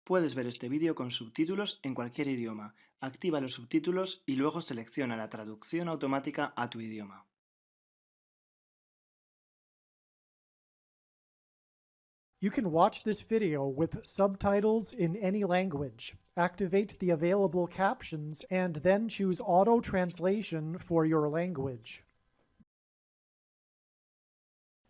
Puedes ver este vídeo con subtítulos en cualquier idioma. Activa los subtítulos y luego selecciona la traducción automática a tu idioma. You can watch this video with subtitles in any language. Activate the available captions and then choose Auto Translation for your language.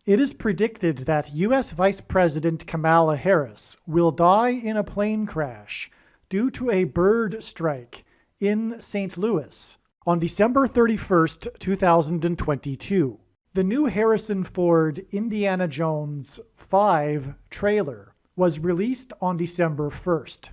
It is predicted that U.S. Vice President Kamala Harris will die in a plane crash due to a bird strike in St. Louis on December 31st, 2022. The new Harrison Ford Indiana Jones 5 trailer was released on December 1st.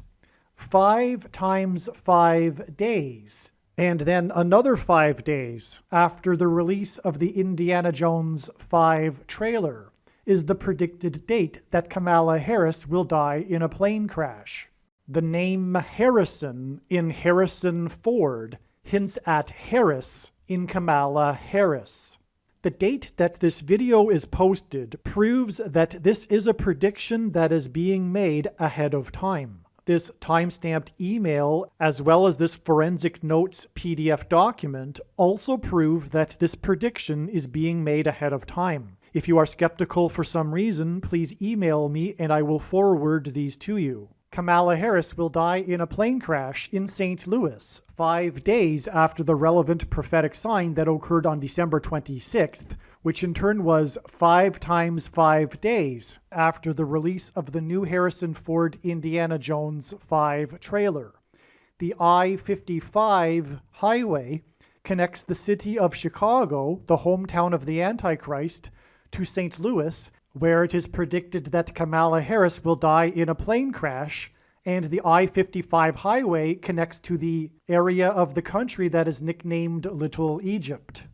5 times 5 days, and then another 5 days after the release of the Indiana Jones 5 trailer is the predicted date that Kamala Harris will die in a plane crash. The name Harrison in Harrison Ford hints at Harris in Kamala Harris. The date that this video is posted proves that this is a prediction that is being made ahead of time. This timestamped email, as well as this forensic notes PDF document, also prove that this prediction is being made ahead of time. If you are skeptical for some reason, please email me and I will forward these to you. Kamala Harris will die in a plane crash in St. Louis 5 days after the relevant prophetic sign that occurred on December 26th, which in turn was 5 times 5 days after the release of the new Harrison Ford Indiana Jones 5 trailer. The I-55 highway connects the city of Chicago, the hometown of the Antichrist, to St. Louis, where it is predicted that Kamala Harris will die in a plane crash, and the I-55 highway connects to the area of the country that is nicknamed Little Egypt,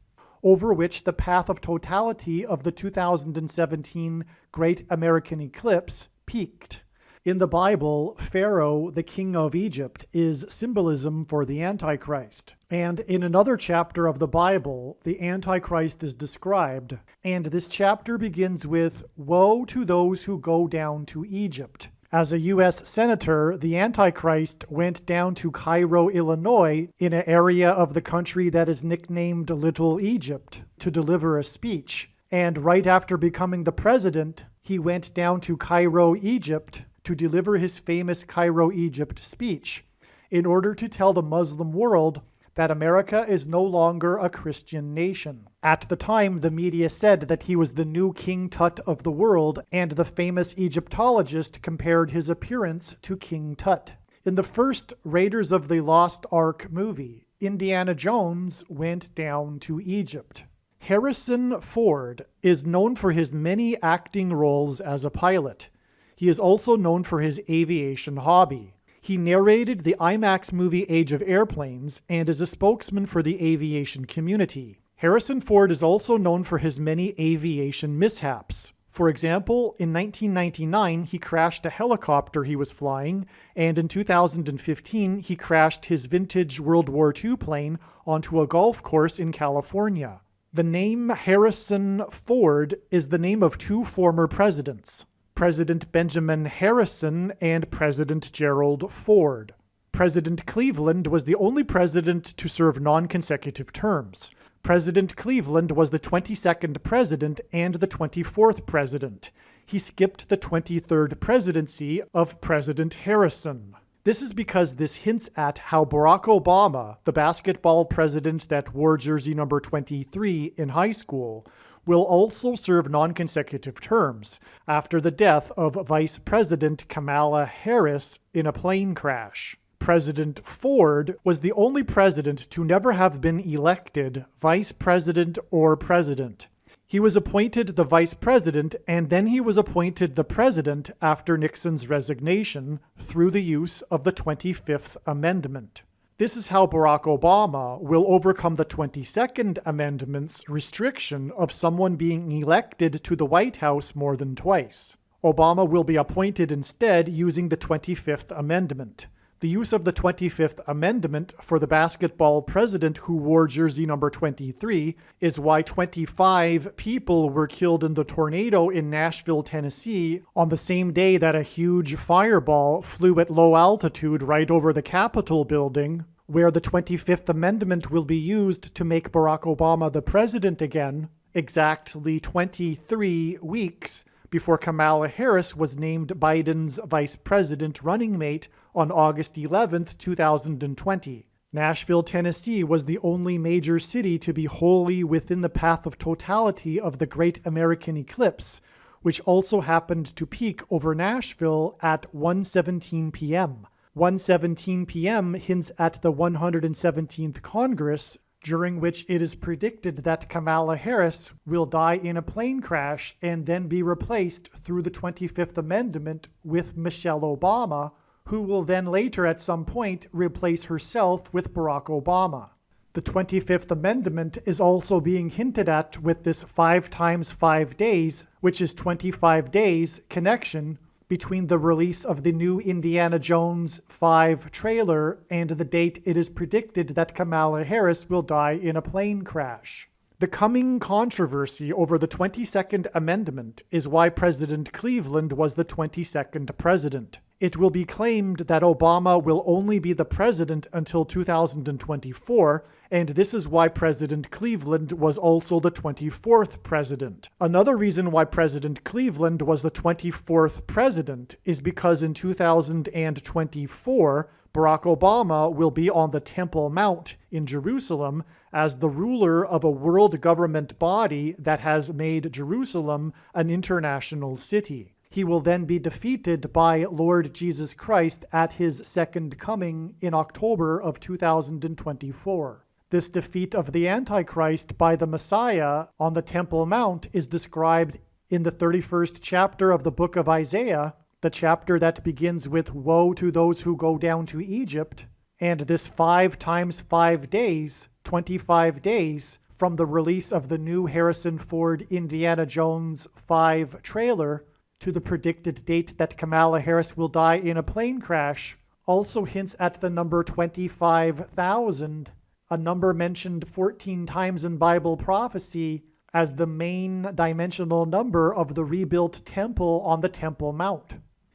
over which the path of totality of the 2017 Great American Eclipse peaked. In the Bible, Pharaoh, the king of Egypt, is symbolism for the Antichrist. And in another chapter of the Bible, the Antichrist is described. And this chapter begins with, "Woe to those who go down to Egypt." As a U.S. senator, the Antichrist went down to Cairo, Illinois, in an area of the country that is nicknamed Little Egypt, to deliver a speech. And right after becoming the president, he went down to Cairo, Egypt, to deliver his famous Cairo, Egypt speech in order to tell the Muslim world that America is no longer a Christian nation. At the time, the media said that he was the new King Tut of the world, and the famous Egyptologist compared his appearance to King Tut. In the first Raiders of the Lost Ark movie, Indiana Jones went down to Egypt. Harrison Ford is known for his many acting roles as a pilot. He is also known for his aviation hobby. He narrated the IMAX movie Age of Airplanes and is a spokesman for the aviation community. Harrison Ford is also known for his many aviation mishaps. For example, in 1999, he crashed a helicopter he was flying, and in 2015, he crashed his vintage World War II plane onto a golf course in California. The name Harrison Ford is the name of 2 former presidents, President Benjamin Harrison and President Gerald Ford. President Cleveland was the only president to serve non-consecutive terms. President Cleveland was the 22nd president and the 24th president. He skipped the 23rd presidency of President Harrison. This is because this hints at how Barack Obama, the basketball president that wore jersey number 23 in high school, will also serve non-consecutive terms after the death of Vice President Kamala Harris in a plane crash. President Ford was the only president to never have been elected vice president or president. He was appointed the vice president, and then he was appointed the president after Nixon's resignation through the use of the 25th Amendment. This is how Barack Obama will overcome the 22nd Amendment's restriction of someone being elected to the White House more than twice. Obama will be appointed instead using the 25th Amendment. The use of the 25th Amendment for the basketball president who wore jersey number 23 is why 25 people were killed in the tornado in Nashville, Tennessee, on the same day that a huge fireball flew at low altitude right over the Capitol building, where the 25th Amendment will be used to make Barack Obama the president again, exactly 23 weeks before Kamala Harris was named Biden's vice president running mate on August 11, 2020. Nashville, Tennessee was the only major city to be wholly within the path of totality of the Great American Eclipse, which also happened to peak over Nashville at 1:17 p.m. 1:17 p.m. hints at the 117th Congress, during which it is predicted that Kamala Harris will die in a plane crash and then be replaced through the 25th Amendment with Michelle Obama, who will then later at some point replace herself with Barack Obama. The 25th Amendment is also being hinted at with this 5 times 5 days, which is 25 days, connection between the release of the new Indiana Jones 5 trailer and the date it is predicted that Kamala Harris will die in a plane crash. The coming controversy over the 22nd Amendment is why President Cleveland was the 22nd president. It will be claimed that Obama will only be the president until 2024, and this is why President Cleveland was also the 24th president. Another reason why President Cleveland was the 24th president is because in 2024, Barack Obama will be on the Temple Mount in Jerusalem as the ruler of a world government body that has made Jerusalem an international city. He will then be defeated by Lord Jesus Christ at his second coming in October of 2024. This defeat of the Antichrist by the Messiah on the Temple Mount is described in the 31st chapter of the book of Isaiah, the chapter that begins with "Woe to those who go down to Egypt," and this 5 times 5 days, 25 days, from the release of the new Harrison Ford Indiana Jones 5 trailer to the predicted date that Kamala Harris will die in a plane crash, also hints at the number 25,000, a number mentioned 14 times in Bible prophecy as the main dimensional number of the rebuilt temple on the Temple Mount.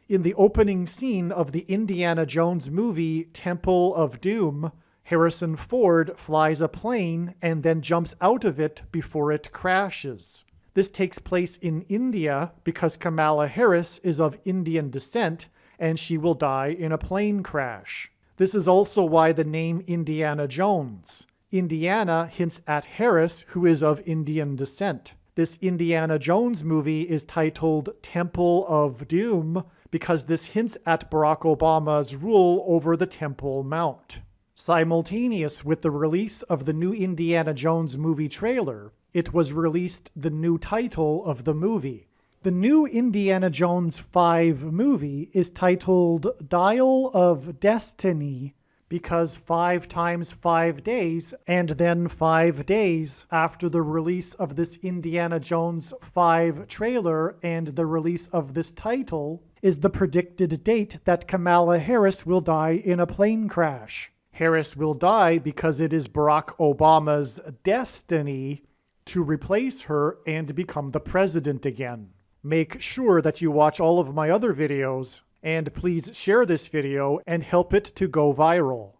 In the opening scene of the Indiana Jones movie Temple of Doom, Harrison Ford flies a plane and then jumps out of it before it crashes. This takes place in India because Kamala Harris is of Indian descent and she will die in a plane crash. This is also why the name Indiana Jones. Indiana hints at Harris, who is of Indian descent. This Indiana Jones movie is titled Temple of Doom because this hints at Barack Obama's rule over the Temple Mount. Simultaneous with the release of the new Indiana Jones movie trailer, it was released the new title of the movie. The new Indiana Jones 5 movie is titled Dial of Destiny because 5 times 5 days and then 5 days after the release of this Indiana Jones 5 trailer and the release of this title is the predicted date that Kamala Harris will die in a plane crash. Harris will die because it is Barack Obama's destiny to replace her and become the president again. Make sure that you watch all of my other videos, and please share this video and help it to go viral.